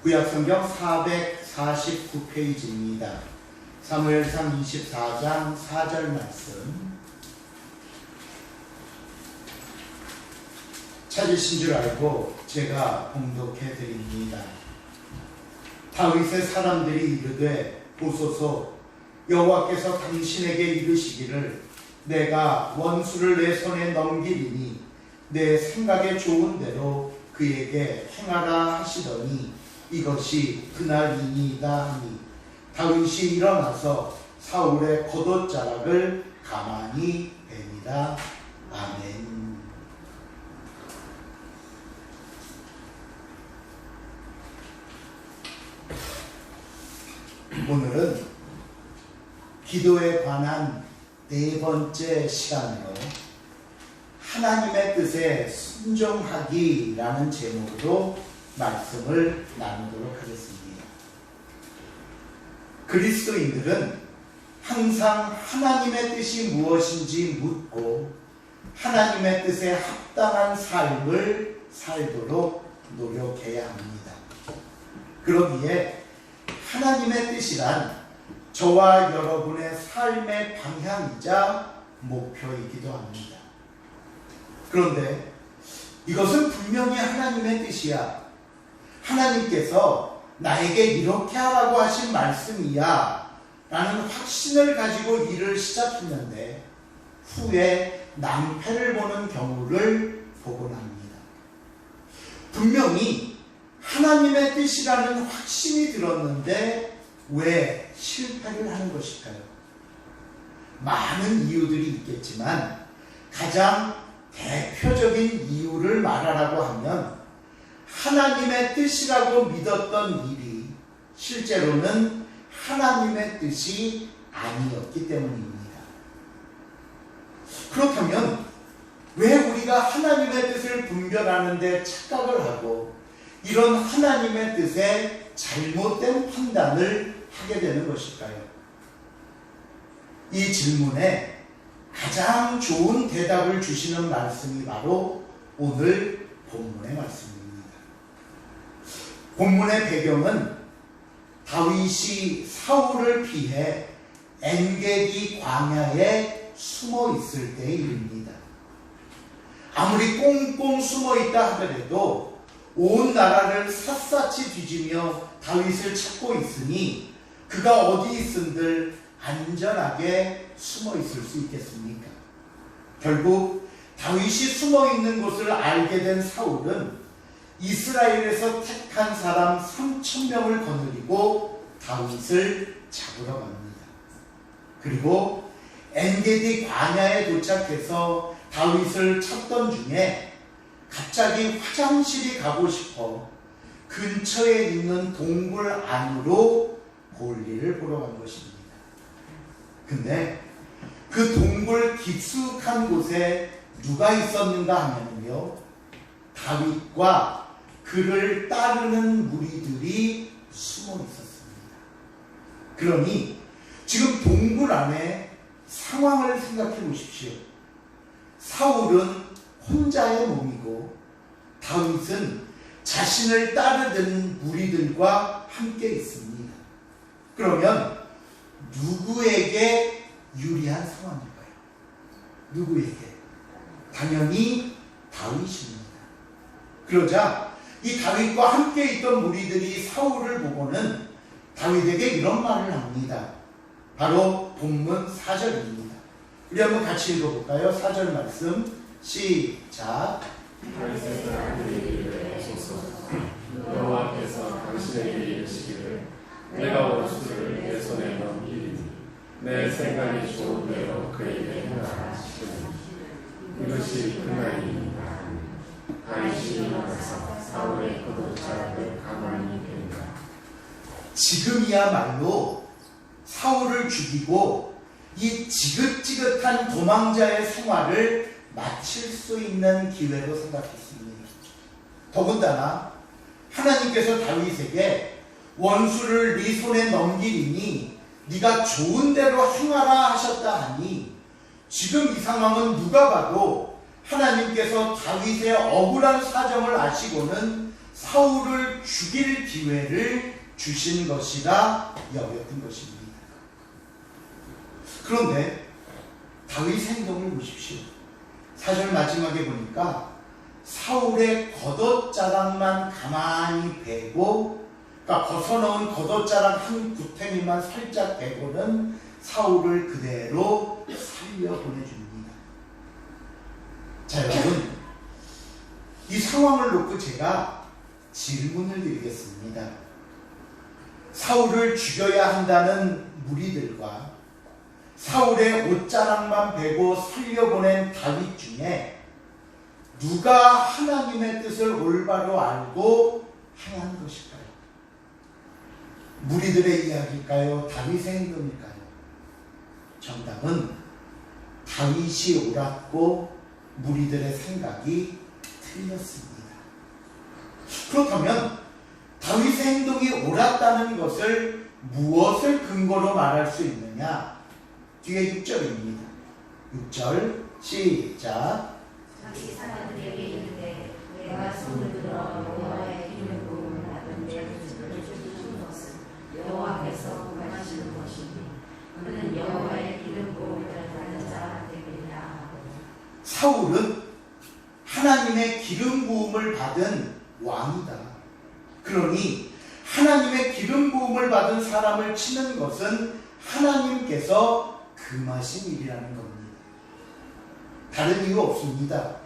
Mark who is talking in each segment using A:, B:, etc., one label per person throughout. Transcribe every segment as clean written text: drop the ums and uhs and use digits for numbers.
A: 구약성경 449페이지입니다. 사무엘상 24장 4절 말씀. 찾으신 줄 알고 제가 봉독해 드립니다. 다윗의 사람들이 이르되 보소서, 여호와께서 당신에게 이르시기를 내가 원수를 내 손에 넘기리니 내 생각에 좋은 대로 그에게 행하라 하시더니 이것이 그날이니이다 하니 다윗이 일어나서 사울의 겉옷자락을 가만히 뱀이다. 아멘. 오늘은 기도에 관한 네 번째 시간으로 하나님의 뜻에 순종하기라는 제목으로 말씀을 나누도록 하겠습니다. 그리스도인들은 항상 하나님의 뜻이 무엇인지 묻고 하나님의 뜻에 합당한 삶을 살도록 노력해야 합니다. 그러기에 하나님의 뜻이란 저와 여러분의 삶의 방향이자 목표이기도 합니다. 그런데 이것은 분명히 하나님의 뜻이야, 하나님께서 나에게 이렇게 하라고 하신 말씀이야 라는 확신을 가지고 일을 시작했는데 후에 낭패를 보는 경우를 보곤 합니다. 분명히 하나님의 뜻이라는 확신이 들었는데 왜 실패를 하는 것일까요? 많은 이유들이 있겠지만 가장 대표적인 이유를 말하라고 하면 하나님의 뜻이라고 믿었던 일이 실제로는 하나님의 뜻이 아니었기 때문입니다. 그렇다면 왜 우리가 하나님의 뜻을 분별하는 데 착각을 하고 이런 하나님의 뜻에 잘못된 판단을 하게 되는 것일까요? 이 질문에 가장 좋은 대답을 주시는 말씀이 바로 오늘 본문의 말씀입니다. 본문의 배경은 다윗이 사울을 피해 엔게디 광야에 숨어 있을 때의 일입니다. 아무리 꽁꽁 숨어 있다 하더라도 온 나라를 샅샅이 뒤지며 다윗을 찾고 있으니 그가 어디 있은들 안전하게 숨어 있을 수 있겠습니까? 결국 다윗이 숨어 있는 곳을 알게 된 사울은 이스라엘에서 택한 사람 3,000명을 거느리고 다윗을 잡으러 갑니다. 그리고 엔게디 광야에 도착해서 다윗을 찾던 중에 갑자기 화장실이 가고 싶어 근처에 있는 동굴 안으로 볼일을 보러 간 것입니다. 근데 그 동굴 깊숙한 곳에 누가 있었는가 하면요, 다윗과 그를 따르는 무리들이 숨어 있었습니다. 그러니 지금 동굴 안에 상황을 생각해 보십시오. 사울은 혼자의 몸이고 다윗은 자신을 따르는 무리들과 함께 있습니다. 그러면 누구에게 유리한 상황일까요? 누구에게? 당연히 다윗입니다. 그러자 이 다윗과 함께 있던 무리들이 사울을 보고는 다윗에게 이런 말을 합니다. 바로 본문 4절입니다. 우리 한번 같이 읽어볼까요? 4절 말씀 시작.
B: 다윗의 사람들이 이르소서, 여호와께서 당신에게 이르시기를 내가 원수를 내 손에 넘기리니 내 생각이 좋은 대로 그에게 행하라 하시더니 이것이 그날이니라. 다윗이 일어나서 사울의 겉옷자락을 가만히 뱀이라.
A: 지금이야말로 사울을 죽이고 이 지긋지긋한 도망자의 생활을 마칠 수 있는 기회로 생각했습니다. 더군다나 하나님께서 다윗에게 원수를 네 손에 넘기리니 네가 좋은 대로 행하라 하셨다 하니 지금 이 상황은 누가 봐도 하나님께서 다윗의 억울한 사정을 아시고는 사울을 죽일 기회를 주신 것이라 여겼던 것입니다. 그런데 다윗의 행동을 보십시오. 4절 마지막에 보니까 사울의 겉옷자락만 가만히 베고, 그러니까 벗어놓은 겉옷자락 한 구탱이만 살짝 베고는 사울을 그대로 살려보내줍니다. 자, 여러분, 이 상황을 놓고 제가 질문을 드리겠습니다. 사울을 죽여야 한다는 무리들과 사울의 옷자락만 베고 살려보낸 다윗 중에 누가 하나님의 뜻을 올바로 알고 행한 것일까요? 무리들의 이야기일까요? 다윗의 행동일까요? 정답은 다윗이 옳았고 무리들의 생각이 틀렸습니다. 그렇다면 다윗의 행동이 옳았다는 것을 무엇을 근거로 말할 수 있느냐? 뒤에 6절입니다. 6절 시작.
C: 자기 사람들에게 이르되 내가 손을 들어 여호와의 기름 부음을 받은 내 모습을 주신 것은 여호와께서 구하시는 것이니 그는 여호와의 기름 부음을 받는 자 되리라.
A: 사울은 하나님의 기름 부음을 받은 왕이다. 그러니 하나님의 기름 부음을 받은 사람을 치는 것은 하나님께서 금하신 일이라는 겁니다. 다른 이유 없습니다.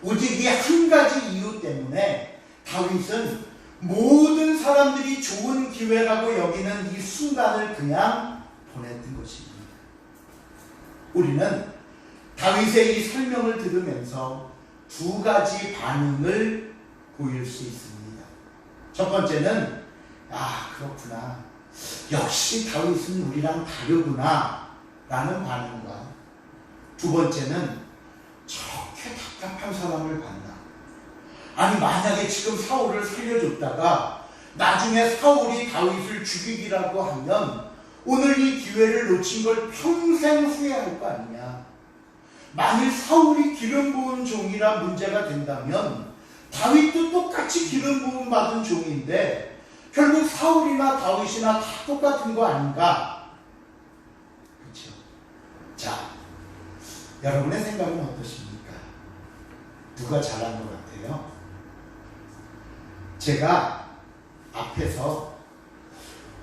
A: 오직 이 한 가지 이유 때문에 다윗은 모든 사람들이 좋은 기회라고 여기는 이 순간을 그냥 보냈던 것입니다. 우리는 다윗의 이 설명을 들으면서 두 가지 반응을 보일 수 있습니다. 첫 번째는 그렇구나. 역시 다윗은 우리랑 다르구나 라는 반응과, 두 번째는 저렇게 답답한 사람을 봤나. 아니, 만약에 지금 사울을 살려줬다가 나중에 사울이 다윗을 죽이기라고 하면 오늘 이 기회를 놓친 걸 평생 후회할 거 아니냐. 만일 사울이 기름 부은 종이라 문제가 된다면 다윗도 똑같이 기름 부음 받은 종인데 결국 사울이나 다윗이나 다 똑같은 거 아닌가? 그렇죠? 자, 여러분의 생각은 어떠십니까? 누가 잘한 것 같아요? 제가 앞에서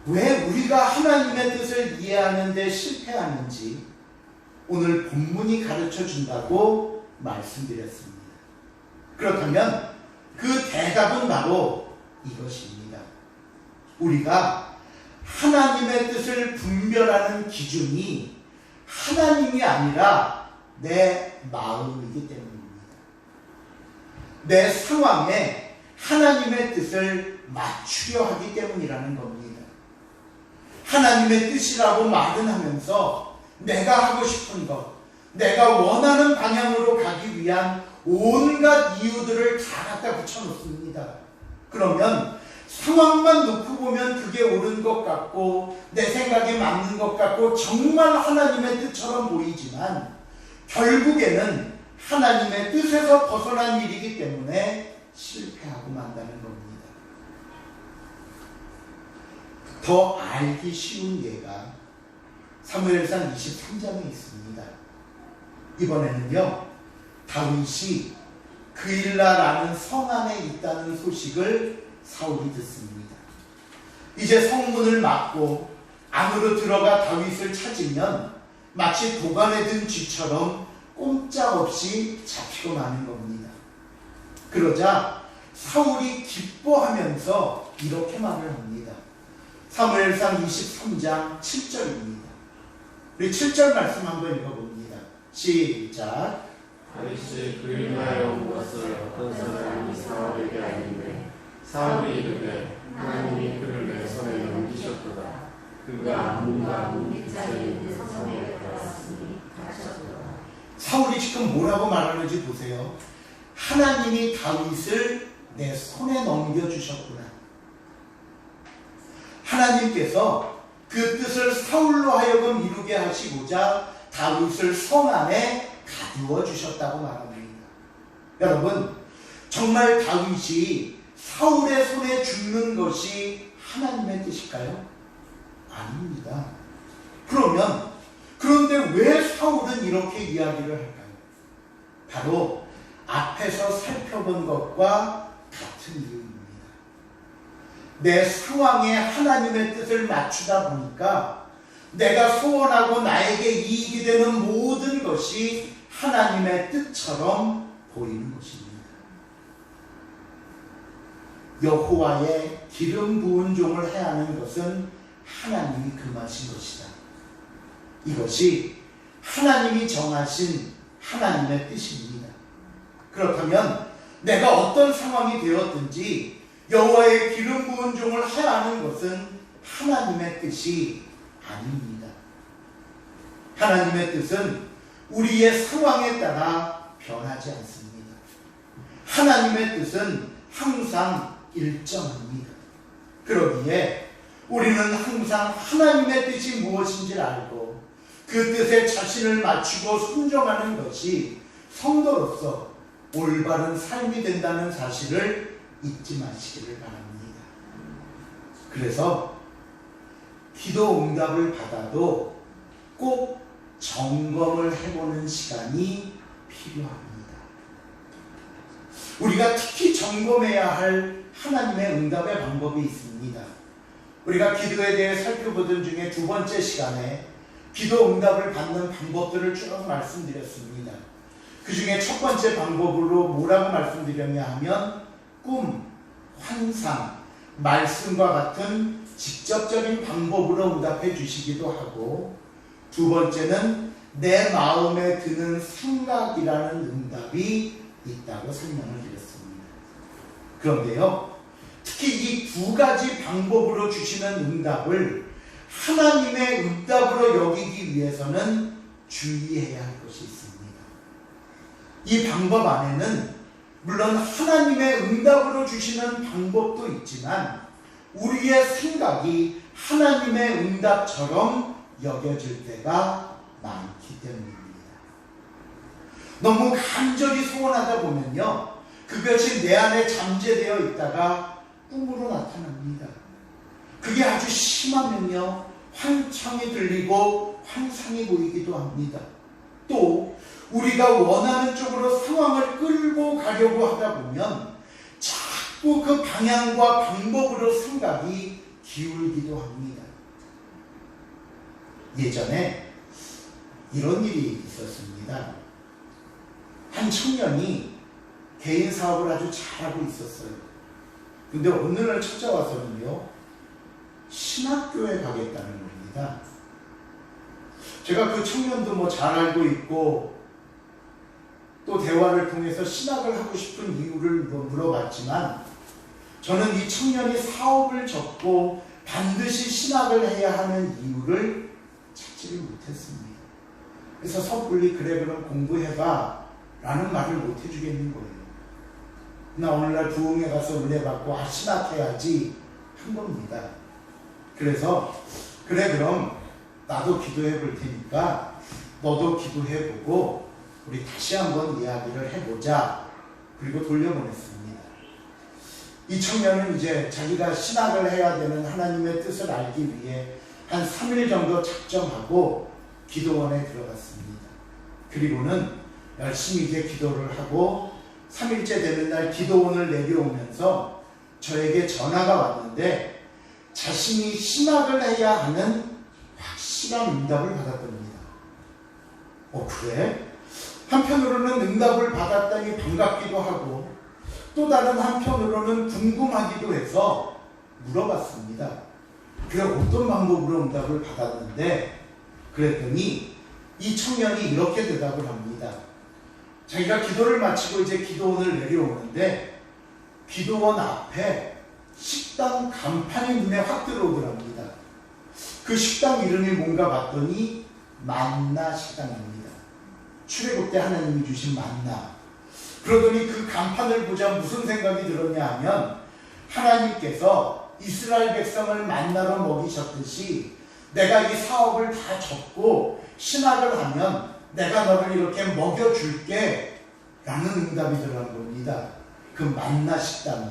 A: 왜 우리가 하나님의 뜻을 이해하는 데 실패하는지 오늘 본문이 가르쳐 준다고 말씀드렸습니다. 그렇다면 그 대답은 바로 이것입니다. 우리가 하나님의 뜻을 분별하는 기준이 하나님이 아니라 내 마음이기 때문입니다. 내 상황에 하나님의 뜻을 맞추려 하기 때문이라는 겁니다. 하나님의 뜻이라고 말은 하면서 내가 하고 싶은 것, 내가 원하는 방향으로 가기 위한 온갖 이유들을 다 갖다 붙여놓습니다. 그러면 상황만 놓고 보면 그게 옳은 것 같고 내 생각에 맞는 것 같고 정말 하나님의 뜻처럼 보이지만 결국에는 하나님의 뜻에서 벗어난 일이기 때문에 실패하고 만다는 겁니다. 더 알기 쉬운 예가 사무엘상 23장에 있습니다. 이번에는요, 다윗이 그일라라는 성 안에 있다는 소식을 사울이 듣습니다. 이제 성문을 막고 안으로 들어가 다윗을 찾으면 마치 도관에 든 쥐처럼 꼼짝없이 잡히고 마는 겁니다. 그러자 사울이 기뻐하면서 이렇게 말을 합니다. 사무엘상 23장 7절입니다. 우리 7절 말씀 한번 읽어봅니다. 시작.
B: 다윗이 그일라에 온 것을 어떤 사람이 사울에게 알리되 사울이 이르되 하나님이 그를 내 손에 넘기셨도다. 그가 문과 문 빗자리에 있는 성에 들어갔으니 가셨도다.
A: 사울이 지금 뭐라고 말하는지 보세요. 하나님이 다윗을 내 손에 넘겨주셨구나. 하나님께서 그 뜻을 사울로 하여금 이루게 하시고자 다윗을 성 안에 가두어 주셨다고 말합니다. 여러분, 정말 다윗이 사울의 손에 죽는 것이 하나님의 뜻일까요? 아닙니다. 그런데 왜 사울은 이렇게 이야기를 할까요? 바로 앞에서 살펴본 것과 같은 이유입니다. 내 상황에 하나님의 뜻을 맞추다 보니까 내가 소원하고 나에게 이익이 되는 모든 것이 하나님의 뜻처럼 보이는 것입니다. 여호와의 기름 부은 종을 해하는 것은 하나님이 금하신 것이다. 이것이 하나님이 정하신 하나님의 뜻입니다. 그렇다면 내가 어떤 상황이 되었든지 여호와의 기름 부은 종을 해하는 것은 하나님의 뜻이 아닙니다. 하나님의 뜻은 우리의 상황에 따라 변하지 않습니다. 하나님의 뜻은 항상 일정합니다. 그러기에 우리는 항상 하나님의 뜻이 무엇인지를 알고 그 뜻에 자신을 맞추고 순종하는 것이 성도로서 올바른 삶이 된다는 사실을 잊지 마시기를 바랍니다. 그래서 기도 응답을 받아도 꼭 점검을 해보는 시간이 필요합니다. 우리가 특히 점검해야 할 하나님의 응답의 방법이 있습니다. 우리가 기도에 대해 살펴보던 중에 두 번째 시간에 기도 응답을 받는 방법들을 쭉 말씀드렸습니다. 그 중에 첫 번째 방법으로 뭐라고 말씀드렸냐 하면 꿈, 환상, 말씀과 같은 직접적인 방법으로 응답해 주시기도 하고, 두 번째는 내 마음에 드는 생각이라는 응답이 있다고 설명을 드렸습니다. 그런데요, 특히 이 두 가지 방법으로 주시는 응답을 하나님의 응답으로 여기기 위해서는 주의해야 할 것이 있습니다. 이 방법 안에는 물론 하나님의 응답으로 주시는 방법도 있지만 우리의 생각이 하나님의 응답처럼 여겨질 때가 많기 때문입니다. 너무 간절히 소원하다 보면요, 그것이 내 안에 잠재되어 있다가 꿈으로 나타납니다. 그게 아주 심하면요, 환청이 들리고 환상이 보이기도 합니다. 또 우리가 원하는 쪽으로 상황을 끌고 가려고 하다 보면 자꾸 그 방향과 방법으로 생각이 기울기도 합니다. 예전에 이런 일이 있었습니다. 한 청년이 개인 사업을 아주 잘하고 있었어요. 근데 어느 날 찾아와서는요, 신학교에 가겠다는 겁니다. 제가 그 청년도 잘 알고 있고 또 대화를 통해서 신학을 하고 싶은 이유를 물어봤지만 저는 이 청년이 사업을 접고 반드시 신학을 해야 하는 이유를 찾지를 못했습니다. 그래서 섣불리 그래 그럼 공부해봐 라는 말을 못 해주겠는 거예요. 나 오늘날 부흥회 가서 은혜 받고 신학해야지 한 겁니다. 그래서 그래 그럼 나도 기도해 볼 테니까 너도 기도해보고 우리 다시 한번 이야기를 해보자. 그리고 돌려보냈습니다. 이 청년은 이제 자기가 신학을 해야 되는 하나님의 뜻을 알기 위해 한 3일 정도 작정하고 기도원에 들어갔습니다. 그리고는 열심히 이제 기도를 하고 3일째 되는 날 기도원을 내려오면서 저에게 전화가 왔는데 자신이 신학을 해야 하는 확실한 응답을 받았답니다. 그래? 한편으로는 응답을 받았다니 반갑기도 하고 또 다른 한편으로는 궁금하기도 해서 물어봤습니다. 그래 어떤 방법으로 응답을 받았는데? 그랬더니 이 청년이 이렇게 대답을 합니다. 자기가 기도를 마치고 이제 기도원을 내려오는데 기도원 앞에 식당 간판이 눈에 확 들어오더랍니다. 그 식당 이름이 뭔가 봤더니 만나 식당입니다. 출애굽 때 하나님이 주신 만나. 그러더니 그 간판을 보자 무슨 생각이 들었냐 하면 하나님께서 이스라엘 백성을 만나로 먹이셨듯이 내가 이 사업을 다 접고 신학을 하면 내가 너를 이렇게 먹여줄게 라는 응답이 들어간 겁니다. 그 만나 식당이.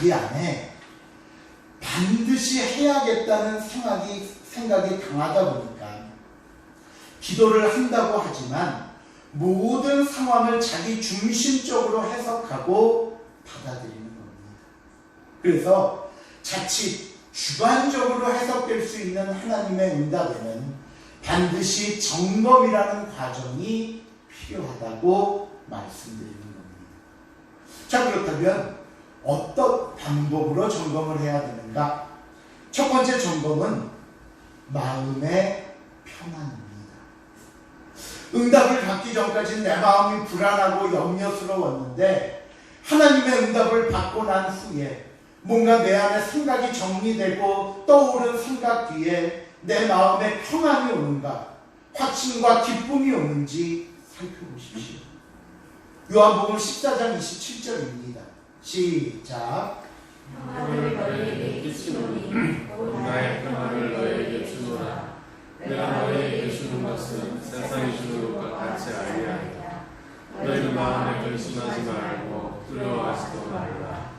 A: 자기 안에 반드시 해야겠다는 생각이 강하다 보니까 기도를 한다고 하지만 모든 상황을 자기 중심적으로 해석하고 받아들이는 겁니다. 그래서 자칫 주관적으로 해석될 수 있는 하나님의 응답에는 반드시 점검이라는 과정이 필요하다고 말씀드리는 겁니다. 자, 그렇다면 어떤 방법으로 점검을 해야 되는가? 첫 번째 점검은 마음의 평안입니다. 응답을 받기 전까지는 내 마음이 불안하고 염려스러웠는데 하나님의 응답을 받고 난 후에 뭔가 내 안에 생각이 정리되고 떠오른 생각 뒤에 내 마음에 평안이 오는가, 확신과 기쁨이 오는지 살펴보십시오. 요한복음 14장 27절입니다. 시작.
C: 평안을 너희에게 끼치노니
B: 나의 평안을 너희에게 주노라. 내가 너희에게 주는 것은 세상이 주는 것과 같이 아니하리라. 너희는 마음에 근심하지 말고 두려워하지도 말라.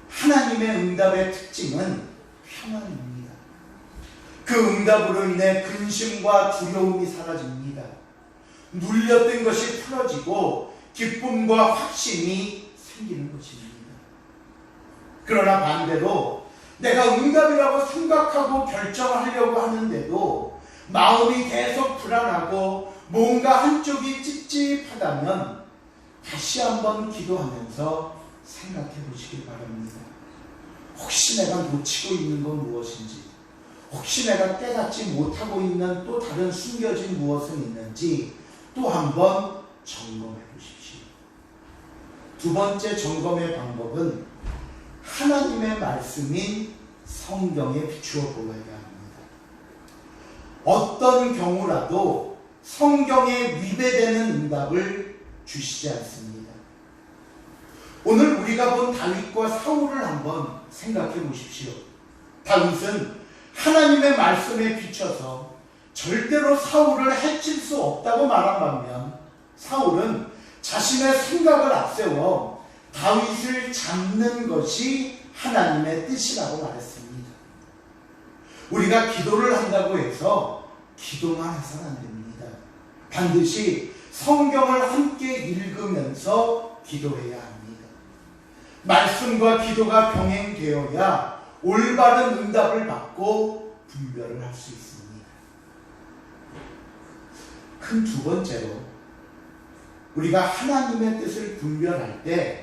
A: 하나님의 응답의 특징은 평안입니다. 그 응답으로 인해 근심과 두려움이 사라집니다. 눌렸던 것이 풀어지고 기쁨과 확신이 생기는 것입니다. 그러나 반대로 내가 응답이라고 생각하고 결정하려고 하는데도 마음이 계속 불안하고 뭔가 한쪽이 찝찝하다면 다시 한번 기도하면서 생각해 보시기 바랍니다. 혹시 내가 놓치고 있는 건 무엇인지, 혹시 내가 깨닫지 못하고 있는 또 다른 숨겨진 무엇은 있는지 또 한번 점검해 보십시오. 두 번째 점검의 방법은 하나님의 말씀인 성경에 비추어 보아야 합니다. 어떤 경우라도 성경에 위배되는 응답을 주시지 않습니다. 오늘 우리가 본 다윗과 사울을 한번 생각해 보십시오. 다윗은 하나님의 말씀에 비춰서 절대로 사울을 해칠 수 없다고 말한 반면 사울은 자신의 생각을 앞세워 다윗을 잡는 것이 하나님의 뜻이라고 말했습니다. 우리가 기도를 한다고 해서 기도만 해서는 안 됩니다. 반드시 성경을 함께 읽으면서 기도해야 합니다. 말씀과 기도가 병행되어야 올바른 응답을 받고 분별을 할 수 있습니다. 큰 두 번째로 우리가 하나님의 뜻을 분별할 때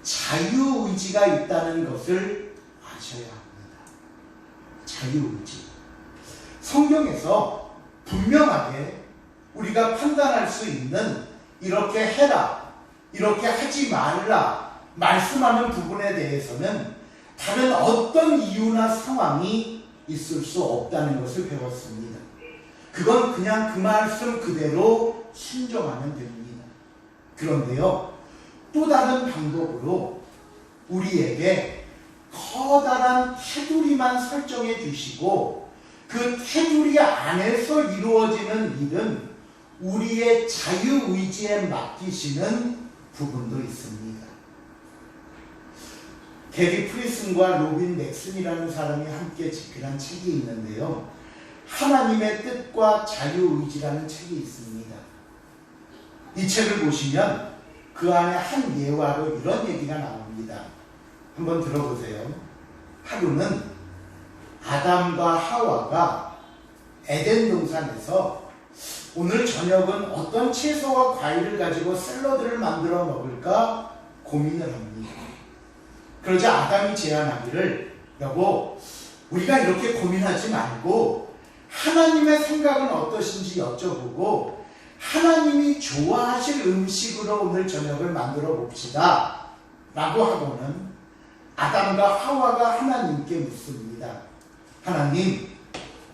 A: 자유의지가 있다는 것을 아셔야 합니다. 자유의지. 성경에서 분명하게 우리가 판단할 수 있는 이렇게 해라, 이렇게 하지 말라 말씀하는 부분에 대해서는 다른 어떤 이유나 상황이 있을 수 없다는 것을 배웠습니다. 그건 그냥 그 말씀 그대로 순종하면 됩니다. 그런데요, 또 다른 방법으로 우리에게 커다란 테두리만 설정해 주시고 그 테두리 안에서 이루어지는 일은 우리의 자유의지에 맡기시는 부분도 있습니다. 게리 프리슨과 로빈 넥슨이라는 사람이 함께 집필한 책이 있는데요. 하나님의 뜻과 자유의지라는 책이 있습니다. 이 책을 보시면 그 안에 한 예화로 이런 얘기가 나옵니다. 한번 들어보세요. 하루는 아담과 하와가 에덴 동산에서 오늘 저녁은 어떤 채소와 과일을 가지고 샐러드를 만들어 먹을까 고민을 합니다. 그러자 아담이 제안하기를, 여보, 우리가 이렇게 고민하지 말고 하나님의 생각은 어떠신지 여쭤보고 하나님이 좋아하실 음식으로 오늘 저녁을 만들어 봅시다 라고 하고는 아담과 하와가 하나님께 묻습니다. 하나님,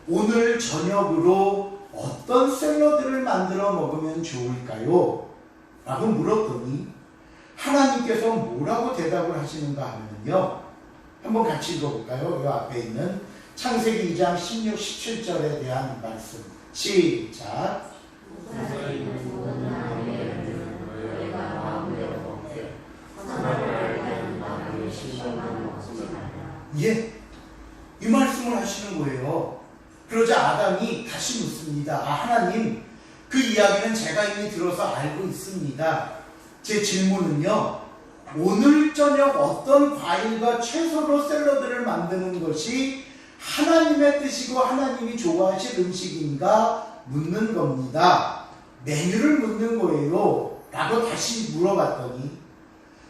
A: 오늘 저녁으로 어떤 샐러드를 만들어 먹으면 좋을까요? 라고 물었더니 하나님께서 뭐라고 대답을 하시는가 하면요, 한번 같이 읽어볼까요? 이 앞에 있는 창세기 2장 16, 17절에 대한 말씀. 시작.
C: 너희가 마음대로 먹되 선악을 알게 하는 나무의 신령한
A: 예, 이 말씀을 하시는 거예요. 그러자 아담이 다시 묻습니다. 하나님, 그 이야기는 제가 이미 들어서 알고 있습니다. 제 질문은요, 오늘 저녁 어떤 과일과 채소로 샐러드를 만드는 것이 하나님의 뜻이고 하나님이 좋아하실 음식인가 묻는 겁니다. 메뉴를 묻는 거예요. 라고 다시 물어봤더니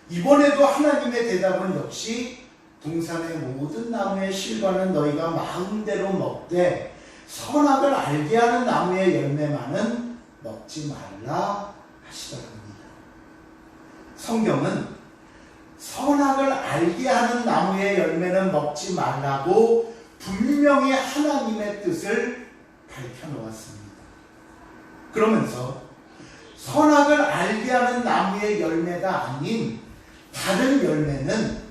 A: 이번에도 하나님의 대답은 역시 동산의 모든 나무의 실과는 너희가 마음대로 먹되 선악을 알게 하는 나무의 열매만은 먹지 말라 하시더랍니다. 성경은 선악을 알게 하는 나무의 열매는 먹지 말라고 분명히 하나님의 뜻을 밝혀놓았습니다. 그러면서 선악을 알게 하는 나무의 열매가 아닌 다른 열매는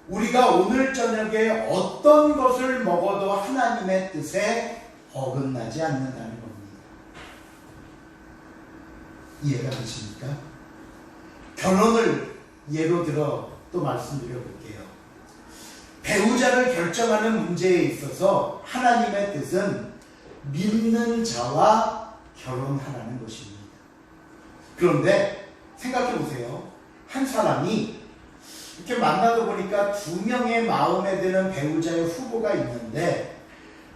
A: 우리가 오늘 저녁에 어떤 것을 먹어도 하나님의 뜻에 어긋나지 않는다는 겁니다. 이해가 되십니까? 결혼을 예로 들어 또 말씀드려 볼게요. 배우자를 결정하는 문제에 있어서 하나님의 뜻은 믿는 자와 결혼하라는 것입니다. 그런데 생각해 보세요. 한 사람이 이렇게 만나다 보니까 두 명의 마음에 드는 배우자의 후보가 있는데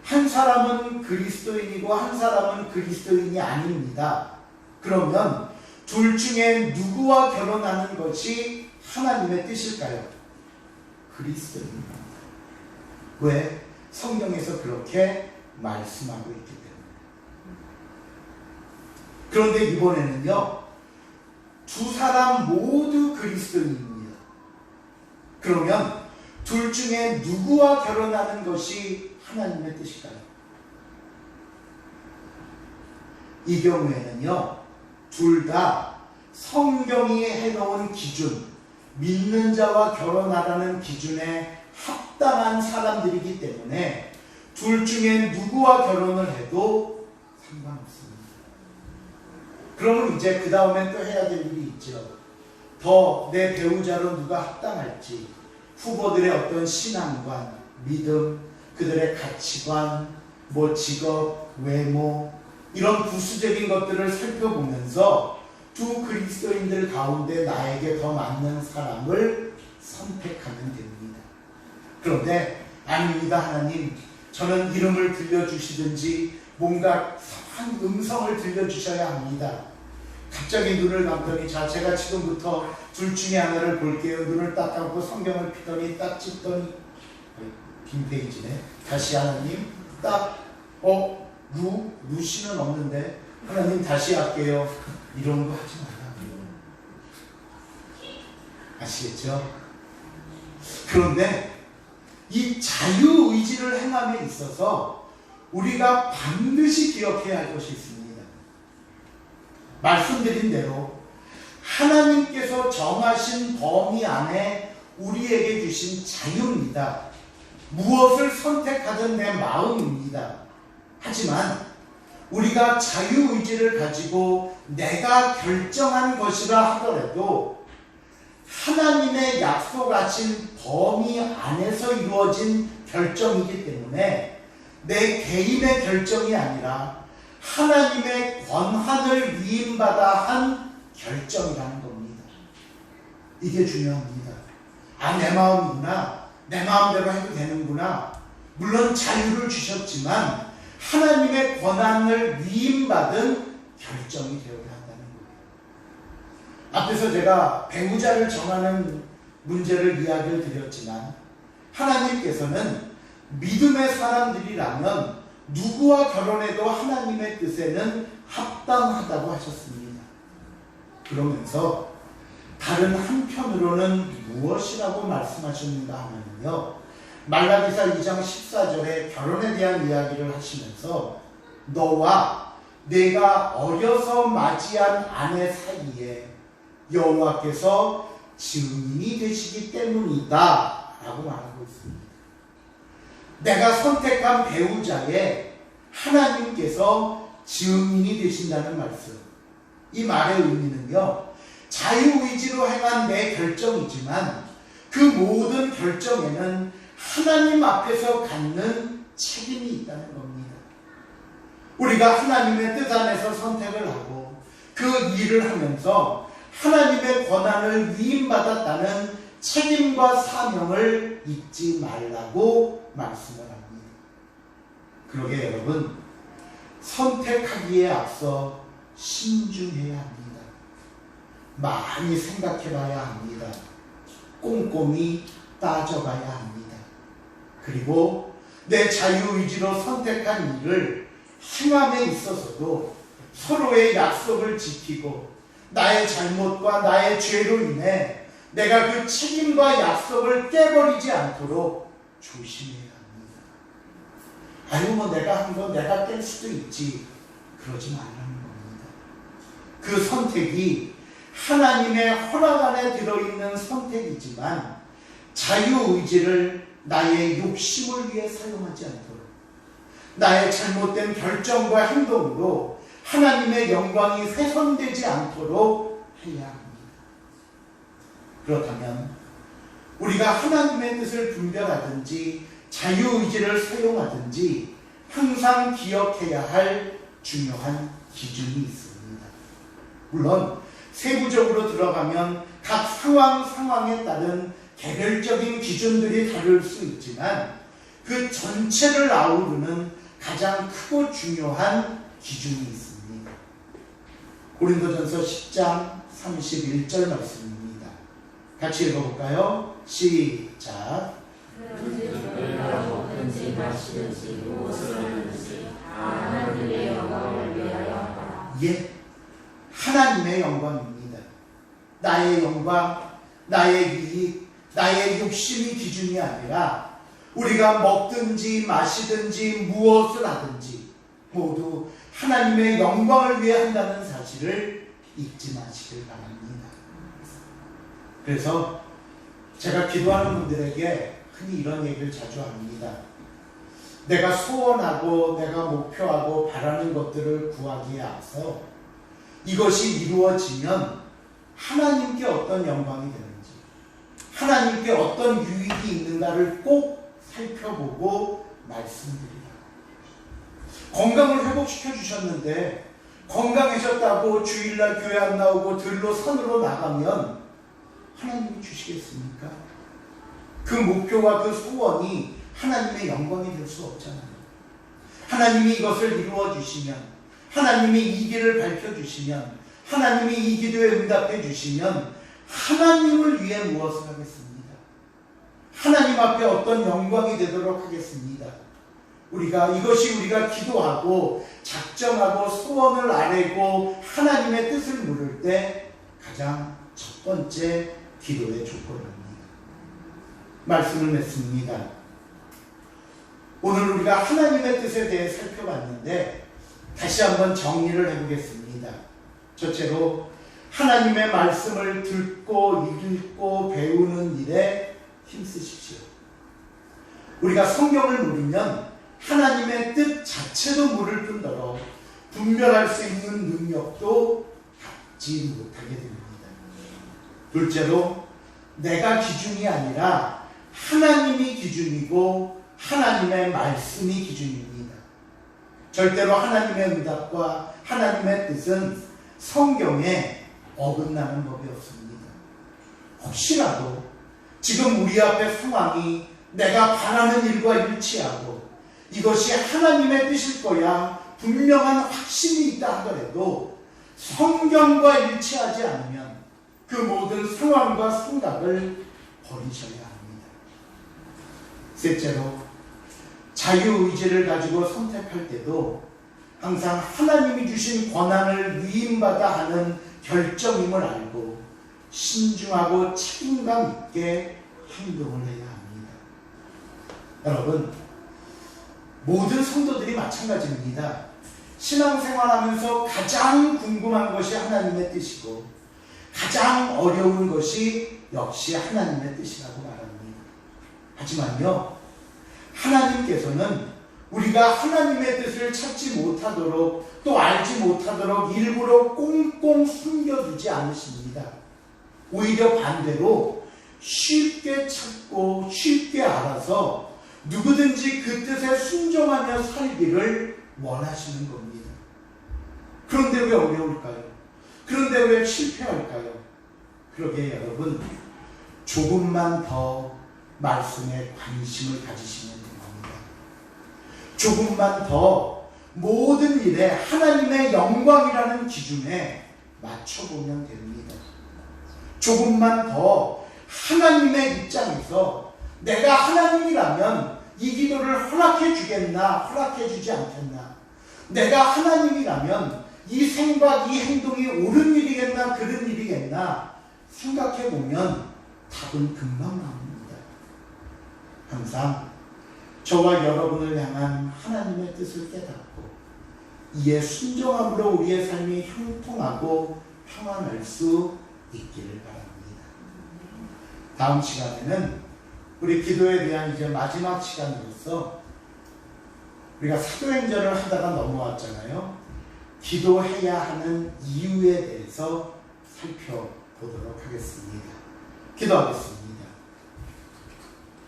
A: 한 사람은 그리스도인이고 한 사람은 그리스도인이 아닙니다. 그러면 둘 중에 누구와 결혼하는 것이 하나님의 뜻일까요? 그리스도인입니다. 왜? 성경에서 그렇게 말씀하고 있기 때문에. 그런데 이번에는요, 두 사람 모두 그리스도인입니다. 그러면 둘 중에 누구와 결혼하는 것이 하나님의 뜻일까요? 이 경우에는요, 둘 다 성경이 해놓은 기준, 믿는 자와 결혼하라는 기준에 합당한 사람들이기 때문에 둘 중에 누구와 결혼을 해도 상관없습니다. 그러면 이제 그 다음엔 또 해야 될 일이 있죠. 더 내 배우자로 누가 합당할지, 후보들의 어떤 신앙관, 믿음, 그들의 가치관, 직업, 외모, 이런 부수적인 것들을 살펴보면서 두 그리스도인들 가운데 나에게 더 맞는 사람을 선택하면 됩니다. 그런데 아닙니다, 하나님. 저는 이름을 들려주시든지 뭔가 한 음성을 들려주셔야 합니다. 갑자기 눈을 감더니 자, 제가 지금부터 둘 중에 하나를 볼게요. 눈을 딱 감고 성경을 피더니 딱 찝더니 빈 페이지네. 다시 하나님 딱 루시는 없는데 하나님 다시 할게요. 이런 거 하지 말라고요. 아시겠죠? 그런데 이 자유의지를 행함에 있어서 우리가 반드시 기억해야 할 것이 있습니다. 말씀드린 대로 하나님께서 정하신 범위 안에 우리에게 주신 자유입니다. 무엇을 선택하든 내 마음입니다. 하지만 우리가 자유의지를 가지고 내가 결정한 것이라 하더라도 하나님의 약속하신 범위 안에서 이루어진 결정이기 때문에 내 개인의 결정이 아니라 하나님의 권한을 위임받아 한 결정이라는 겁니다. 이게 중요합니다. 내 마음이구나. 내 마음대로 해도 되는구나. 물론 자유를 주셨지만 하나님의 권한을 위임받은 결정이 되어야 한다는 거예요. 앞에서 제가 배우자를 정하는 문제를 이야기를 드렸지만 하나님께서는 믿음의 사람들이라면 누구와 결혼해도 하나님의 뜻에는 합당하다고 하셨습니다. 그러면서 다른 한편으로는 무엇이라고 말씀하셨는가 하면요, 말라기사 2장 14절에 결혼에 대한 이야기를 하시면서 너와 내가 어려서 맞이한 아내 사이에 여호와께서 증인이 되시기 때문이다 라고 말하고 있습니다. 내가 선택한 배우자에 하나님께서 증인이 되신다는 말씀. 이 말의 의미는요, 자유의지로 행한 내 결정이지만 그 모든 결정에는 하나님 앞에서 갖는 책임이 있다는 겁니다. 우리가 하나님의 뜻 안에서 선택을 하고 그 일을 하면서 하나님의 권한을 위임받았다는 책임과 사명을 잊지 말라고 말씀을 합니다. 그러게 여러분, 선택하기에 앞서 신중해야 합니다. 많이 생각해 봐야 합니다. 꼼꼼히 따져봐야 합니다. 그리고 내 자유의지로 선택한 일을 행함에 있어서도 서로의 약속을 지키고 나의 잘못과 나의 죄로 인해 내가 그 책임과 약속을 깨버리지 않도록 조심해야 합니다. 아유, 뭐 내가 한 건 내가 깰 수도 있지. 그러지 말라는 겁니다. 그 선택이 하나님의 허락 안에 들어있는 선택이지만 자유의지를 나의 욕심을 위해 사용하지 않도록, 나의 잘못된 결정과 행동으로 하나님의 영광이 훼손되지 않도록 해야 합니다. 그렇다면 우리가 하나님의 뜻을 분별하든지 자유의지를 사용하든지 항상 기억해야 할 중요한 기준이 있습니다. 물론 세부적으로 들어가면 각 상황에 따른 개별적인 기준들이 다를 수 있지만 그 전체를 아우르는 가장 크고 중요한 기준이 있습니다. 고린도전서 10장 31절 말씀입니다. 같이 읽어볼까요? 시작.
C: 너희가 먹든지 마시든지 무엇을 하든지 하나님의 영광을 위하여 하라.
A: 예, 하나님의 영광입니다. 나의 영광, 나의 이익, 나의 욕심이 기준이 아니라 우리가 먹든지 마시든지 무엇을 하든지 모두 하나님의 영광을 위해 한다는 사실을 잊지 마시길 바랍니다. 그래서 제가 기도하는 분들에게 흔히 이런 얘기를 자주 합니다. 내가 소원하고 내가 목표하고 바라는 것들을 구하기에 앞서 이것이 이루어지면 하나님께 어떤 영광이 되는지, 하나님께 어떤 유익이 있는가를 꼭 살펴보고 말씀드리라. 건강을 회복시켜 주셨는데 건강해졌다고 주일날 교회 안 나오고 들로 산으로 나가면 하나님이 주시겠습니까? 그 목표와 그 소원이 하나님의 영광이 될 수 없잖아요. 하나님이 이것을 이루어 주시면, 하나님이 이 길을 밝혀주시면, 하나님이 이 기도에 응답해 주시면 하나님을 위해 무엇을 하겠습니다. 하나님 앞에 어떤 영광이 되도록 하겠습니다. 이것이 우리가 기도하고 작정하고 소원을 아뢰고 하나님의 뜻을 물을 때 가장 첫 번째 기도의 조건입니다. 말씀을 맺습니다. 오늘 우리가 하나님의 뜻에 대해 살펴봤는데 다시 한번 정리를 해보겠습니다. 첫째로 하나님의 말씀을 듣고 읽고 배우는 일에 힘쓰십시오. 우리가 성경을 물으면 하나님의 뜻 자체도 물을 뿐더러 분별할 수 있는 능력도 갖지 못하게 됩니다. 둘째로 내가 기준이 아니라 하나님이 기준이고 하나님의 말씀이 기준입니다. 절대로 하나님의 응답과 하나님의 뜻은 성경에 어긋나는 법이 없습니다. 혹시라도 지금 우리 앞에 상황이 내가 바라는 일과 일치하고 이것이 하나님의 뜻일 거야 분명한 확신이 있다 하더라도 성경과 일치하지 않으면 그 모든 상황과 생각을 버리셔야 합니다. 셋째로 자유의지를 가지고 선택할 때도 항상 하나님이 주신 권한을 위임받아 하는 결정임을 알고 신중하고 책임감 있게 행동을 해야 합니다. 여러분, 모든 성도들이 마찬가지입니다. 신앙생활하면서 가장 궁금한 것이 하나님의 뜻이고 가장 어려운 것이 역시 하나님의 뜻이라고 말합니다. 하지만요, 하나님께서는 우리가 하나님의 뜻을 찾지 못하도록 또 알지 못하도록 일부러 꽁꽁 숨겨두지 않으십니다. 오히려 반대로 쉽게 찾고 쉽게 알아서 누구든지 그 뜻에 순종하며 살기를 원하시는 겁니다. 그런데 왜 어려울까요? 그런데 왜 실패할까요? 그러게 여러분, 조금만 더 말씀에 관심을 가지시면 됩니다. 조금만 더 모든 일에 하나님의 영광이라는 기준에 맞춰보면 됩니다. 조금만 더 하나님의 입장에서 내가 하나님이라면 이 기도를 허락해 주겠나, 허락해 주지 않겠나, 내가 하나님이라면 이 생각, 이 행동이 옳은 일이겠나, 그른 일이겠나 생각해 보면 답은 금방 나옵니다. 항상 저와 여러분을 향한 하나님의 뜻을 깨닫고 이에 순종함으로 우리의 삶이 형통하고 평안할 수 있기를 바랍니다. 다음 시간에는 우리 기도에 대한 이제 마지막 시간으로서 우리가 사도행전을 하다가 넘어왔잖아요. 기도해야 하는 이유에 대해서 살펴보도록 하겠습니다. 기도하겠습니다.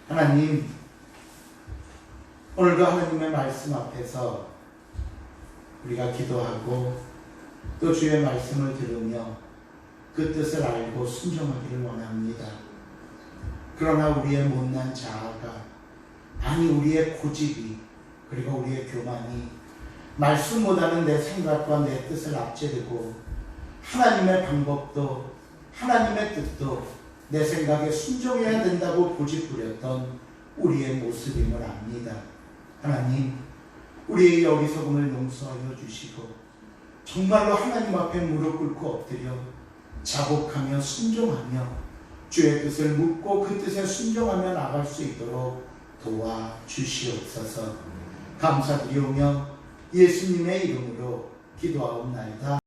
A: 하나님, 오늘도 하나님의 말씀 앞에서 우리가 기도하고 또 주의 말씀을 들으며 그 뜻을 알고 순종하기를 원합니다. 그러나 우리의 못난 자아가, 아니 우리의 고집이, 그리고 우리의 교만이 말씀보다는 내 생각과 내 뜻을 앞지르고 하나님의 방법도 하나님의 뜻도 내 생각에 순종해야 된다고 고집부렸던 우리의 모습임을 압니다. 하나님, 우리의 어리석음을 용서하여 주시고 정말로 하나님 앞에 무릎 꿇고 엎드려 자복하며 순종하며 주의 뜻을 묻고 그 뜻에 순종하며 나갈 수 있도록 도와주시옵소서. 감사드리오며 예수님의 이름으로 기도하옵나이다.